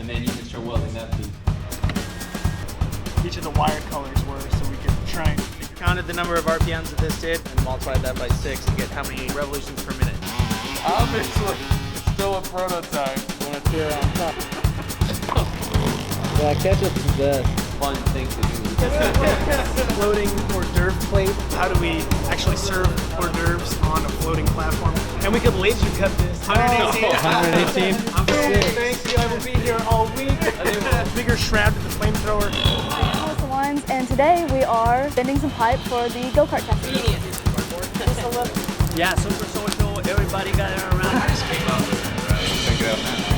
And then you can start welding that piece. Each of the wire colors were, so we could try and Counted the number of RPMs that this did and multiplied that by 6 to get how many revolutions per minute. Obviously, it's still a prototype. When it's here on top. Yeah, ketchup's the best. Fun thing to do. floating hors d'oeuvre plate. How do we actually serve hors d'oeuvres on a floating platform? And we could laser cut this. 118. 118. Thank you. I will be here all week. Bigger shroud with the flamethrower. Melissa Lines, and today we are bending some pipe for the go-kart test. Just a look. Yeah, super social. Everybody got it around.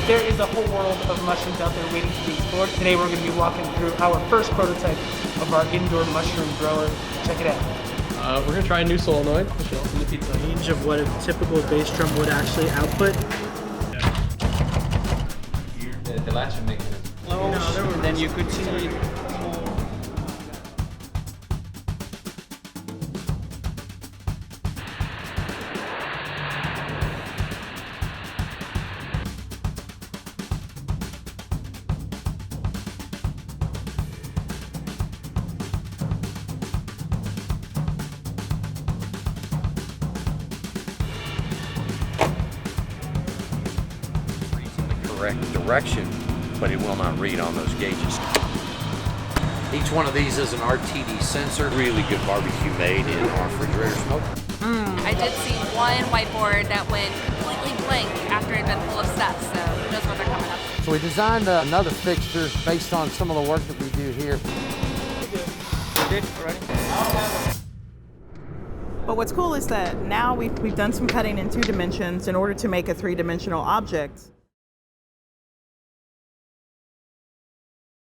There is a whole world of mushrooms out there waiting to be explored. Today we're going to be walking through our first prototype of our indoor mushroom grower. Check it out. We're going to try a new solenoid. Range of what a typical bass drum would actually output. The latch mechanism. And then you could see. Correct direction, but it will not read on those gauges. Each one of these is an RTD sensor. Really good barbecue made in our refrigerator smoke. I did see one whiteboard that went completely blank after it had been full of stuff, so who knows what they're coming up with. So we designed another fixture based on some of the work that we do here. But what's cool is that now we've done some cutting in 2 dimensions in order to make a 3-dimensional object.